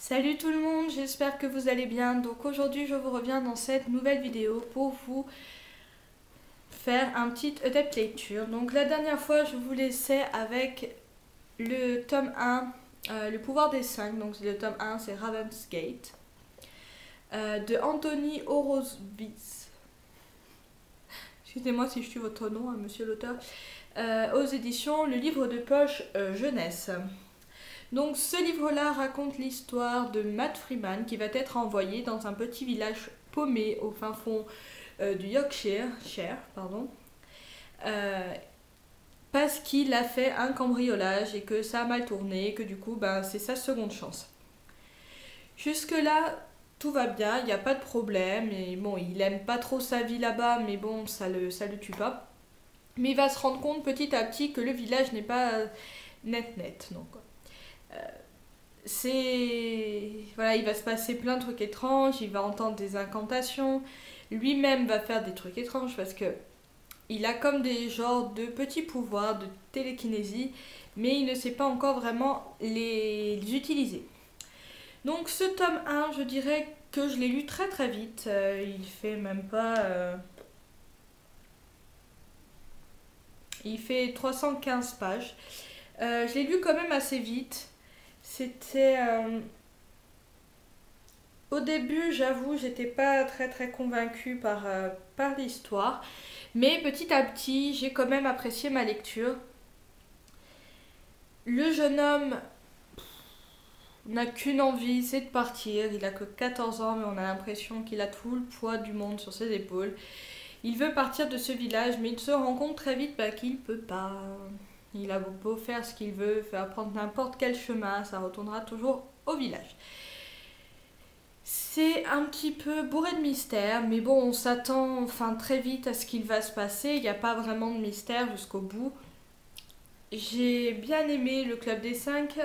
Salut tout le monde, j'espère que vous allez bien. Donc aujourd'hui je vous reviens dans cette nouvelle vidéo pour vous faire un petit update lecture. Donc la dernière fois je vous laissais avec le tome 1, Le pouvoir des 5. Donc le tome 1 c'est Raven's Gate de Anthony Horowitz. Excusez-moi si je tue votre nom, hein, monsieur l'auteur. Aux éditions Le Livre de Poche Jeunesse. Donc ce livre-là raconte l'histoire de Matt Freeman qui va être envoyé dans un petit village paumé au fin fond du Yorkshire, parce qu'il a fait un cambriolage et que ça a mal tourné, et que du coup c'est sa seconde chance. Jusque-là, tout va bien, il n'y a pas de problème, et bon, il aime pas trop sa vie là-bas, mais bon, ça le tue pas. Mais il va se rendre compte petit à petit que le village n'est pas net, donc voilà, il va se passer plein de trucs étranges, il va entendre des incantations, lui-même va faire des trucs étranges parce que il a comme des genres de petits pouvoirs de télékinésie, mais il ne sait pas encore vraiment les utiliser. Donc ce tome 1, je dirais que je l'ai lu très très vite, il fait même pas... il fait 315 pages. Je l'ai lu quand même assez vite. C'était... Au début, j'avoue, j'étais pas très convaincue par l'histoire. Mais petit à petit, j'ai quand même apprécié ma lecture. Le jeune homme n'a qu'une envie, c'est de partir. Il a que 14 ans, mais on a l'impression qu'il a tout le poids du monde sur ses épaules. Il veut partir de ce village, mais il se rend compte très vite qu'il peut pas. Il a beau faire ce qu'il veut, faire prendre n'importe quel chemin, ça retournera toujours au village. C'est un petit peu bourré de mystère, mais bon, on s'attend très vite à ce qu'il va se passer. Il n'y a pas vraiment de mystère jusqu'au bout. J'ai bien aimé le Club des 5.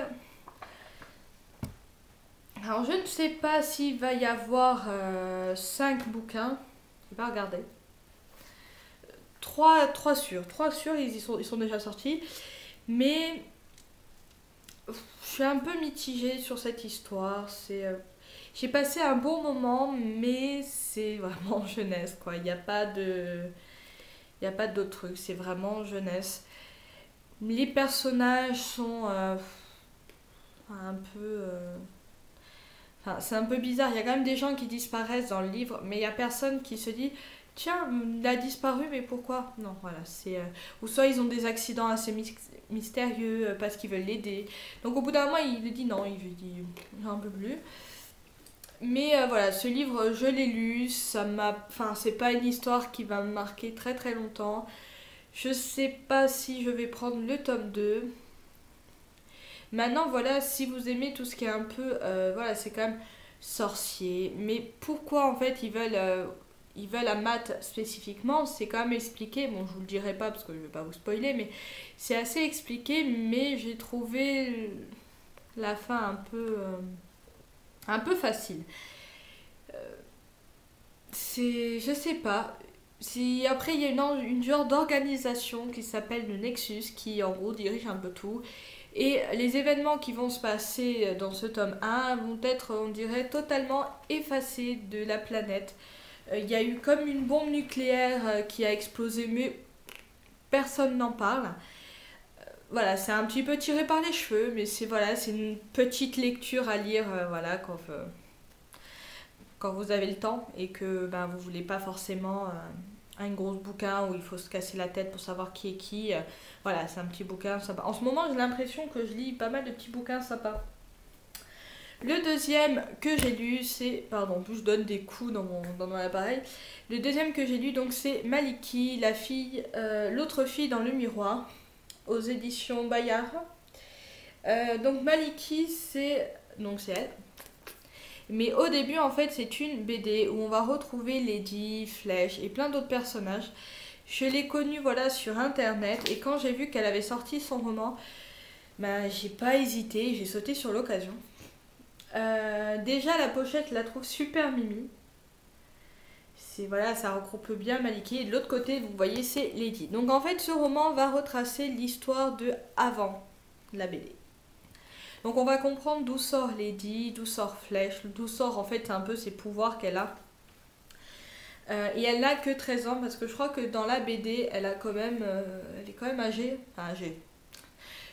Alors, je ne sais pas s'il va y avoir 5 bouquins. Je n'ai pas regardé. 3 sûrs, ils sont déjà sortis. Mais je suis un peu mitigée sur cette histoire. J'ai passé un bon moment, mais c'est vraiment jeunesse, quoi. Il n'y a pas d'autre truc, c'est vraiment jeunesse. Les personnages sont un peu... c'est un peu bizarre. Il y a quand même des gens qui disparaissent dans le livre, mais il n'y a personne qui se dit tiens, il a disparu, mais pourquoi? Non, voilà, c'est... ou soit ils ont des accidents assez mystérieux parce qu'ils veulent l'aider. Donc au bout d'un moment, il dit non, il dit j'en peux plus. Mais voilà, ce livre, je l'ai lu, c'est pas une histoire qui va me marquer très longtemps. Je sais pas si je vais prendre le tome 2. Maintenant, voilà, si vous aimez tout ce qui est un peu... voilà, c'est quand même sorcier. Mais pourquoi, en fait, ils veulent un Matt spécifiquement, c'est quand même expliqué. Bon, je vous le dirai pas parce que je vais pas vous spoiler, mais c'est assez expliqué. Mais j'ai trouvé la fin un peu facile. Je sais pas. Si, après, il y a une genre d'organisation qui s'appelle le Nexus qui, en gros, dirige un peu tout. Et les événements qui vont se passer dans ce tome 1 vont être, on dirait, totalement effacés de la planète. Il y a eu comme une bombe nucléaire qui a explosé, mais personne n'en parle. Voilà, c'est un petit peu tiré par les cheveux, mais c'est une petite lecture à lire voilà, quand vous avez le temps et que vous voulez pas forcément un gros bouquin où il faut se casser la tête pour savoir qui est qui. Voilà, c'est un petit bouquin sympa. En ce moment, j'ai l'impression que je lis pas mal de petits bouquins sympas. Le deuxième que j'ai lu, c'est... Pardon, en plus je donne des coups dans mon appareil. Le deuxième que j'ai lu, donc c'est Maliki, l'autre fille dans le miroir, aux éditions Bayard. Donc Maliki, c'est elle. Mais au début, en fait, c'est une BD où on va retrouver Lady, Flèche et plein d'autres personnages. Je l'ai connue voilà, sur internet et quand j'ai vu qu'elle avait sorti son roman, j'ai pas hésité, j'ai sauté sur l'occasion. Déjà, la pochette, je la trouve super mimi. Voilà, ça regroupe bien Maliki. Et de l'autre côté, vous voyez, c'est Lady. Donc en fait, ce roman va retracer l'histoire de avant la BD. Donc on va comprendre d'où sort Lady, d'où sort Flèche, d'où sort en fait un peu ses pouvoirs qu'elle a. Et elle n'a que 13 ans parce que je crois que dans la BD, elle a quand même, elle est quand même âgée. Enfin âgée.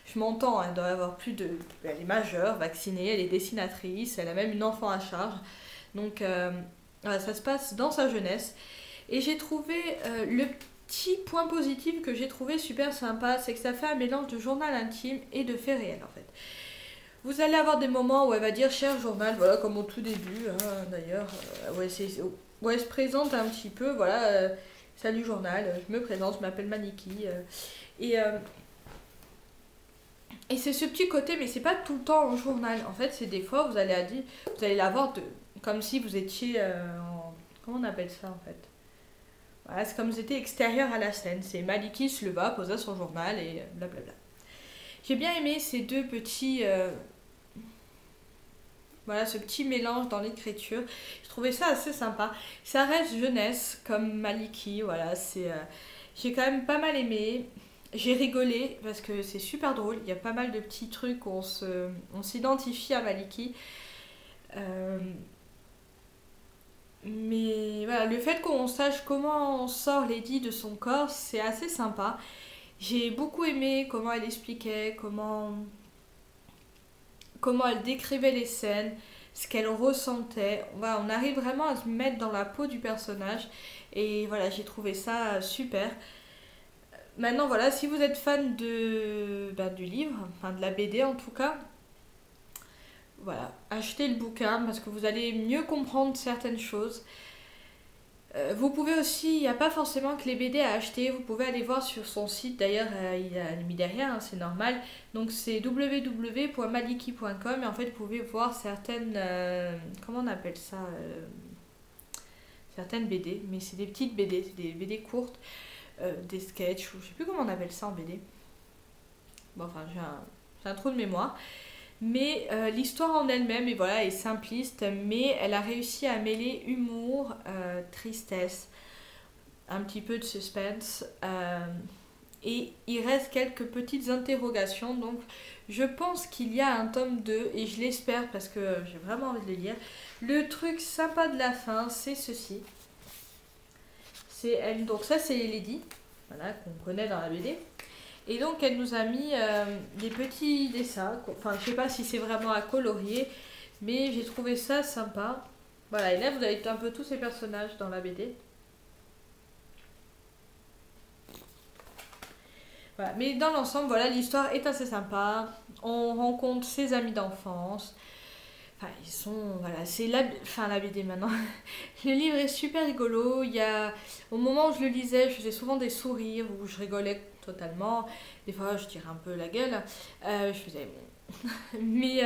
Je m'entends, elle doit avoir plus de... Elle est majeure, vaccinée, elle est dessinatrice, elle a même une enfant à charge. Donc voilà, ça se passe dans sa jeunesse. Et j'ai trouvé le petit point positif que j'ai trouvé super sympa, c'est que ça fait un mélange de journal intime et de faits réels en fait. Vous allez avoir des moments où elle va dire cher journal, voilà comme au tout début hein, d'ailleurs, où elle se présente un petit peu, voilà, salut journal, je me présente, je m'appelle Maniki. Et, euh, et c'est ce petit côté, mais c'est pas tout le temps en journal. En fait, c'est des fois, vous allez l'avoir comme si vous étiez comment on appelle ça en fait? Voilà, c'est comme si vous étiez extérieur à la scène. C'est Maliki se leva, posa son journal et blablabla. J'ai bien aimé ces deux petits... voilà, ce petit mélange dans l'écriture. Je trouvais ça assez sympa. Ça reste jeunesse, comme Maliki, voilà, j'ai quand même pas mal aimé. J'ai rigolé parce que c'est super drôle. Il y a pas mal de petits trucs où on s'identifie à Maliki. Euh, mais voilà, le fait qu'on sache comment on sort Lady de son corps, c'est assez sympa. J'ai beaucoup aimé comment elle expliquait, comment elle décrivait les scènes, ce qu'elle ressentait. Voilà, on arrive vraiment à se mettre dans la peau du personnage. Et voilà, j'ai trouvé ça super. Maintenant, voilà, si vous êtes fan du livre, enfin de la BD en tout cas, voilà, achetez le bouquin parce que vous allez mieux comprendre certaines choses. Vous pouvez aussi, il n'y a pas forcément que les BD à acheter, vous pouvez aller voir sur son site, d'ailleurs il a mis derrière, hein, c'est normal. Donc c'est www.maliki.com et en fait vous pouvez voir certaines, comment on appelle ça, certaines BD, mais c'est des petites BD, c'est des BD courtes, des sketchs, ou je sais plus comment on appelle ça en BD. Bon enfin j'ai un trou de mémoire. Mais l'histoire en elle-même est simpliste, mais elle a réussi à mêler humour, tristesse, un petit peu de suspense. Et il reste quelques petites interrogations. Donc je pense qu'il y a un tome 2 et je l'espère parce que j'ai vraiment envie de le lire. Le truc sympa de la fin, c'est ceci. C'est elle, donc ça c'est Lady, voilà, qu'on connaît dans la BD. Et donc elle nous a mis des petits dessins, enfin je sais pas si c'est vraiment à colorier, mais j'ai trouvé ça sympa. Voilà, et là vous avez un peu tous ces personnages dans la BD. Voilà, mais dans l'ensemble, voilà, l'histoire est assez sympa. On rencontre ses amis d'enfance. Enfin, ils sont. Voilà, c'est la BD maintenant. Le livre est super rigolo. Au moment où je le lisais, je faisais souvent des sourires, où je rigolais totalement. Des fois, je tirais un peu la gueule. Je faisais. Mais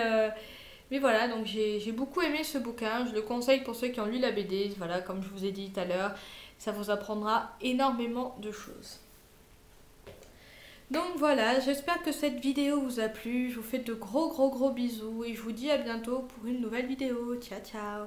voilà, donc j'ai beaucoup aimé ce bouquin. Je le conseille pour ceux qui ont lu la BD. Voilà, comme je vous ai dit tout à l'heure, ça vous apprendra énormément de choses. Donc voilà, j'espère que cette vidéo vous a plu. Je vous fais de gros bisous et je vous dis à bientôt pour une nouvelle vidéo. Ciao ciao.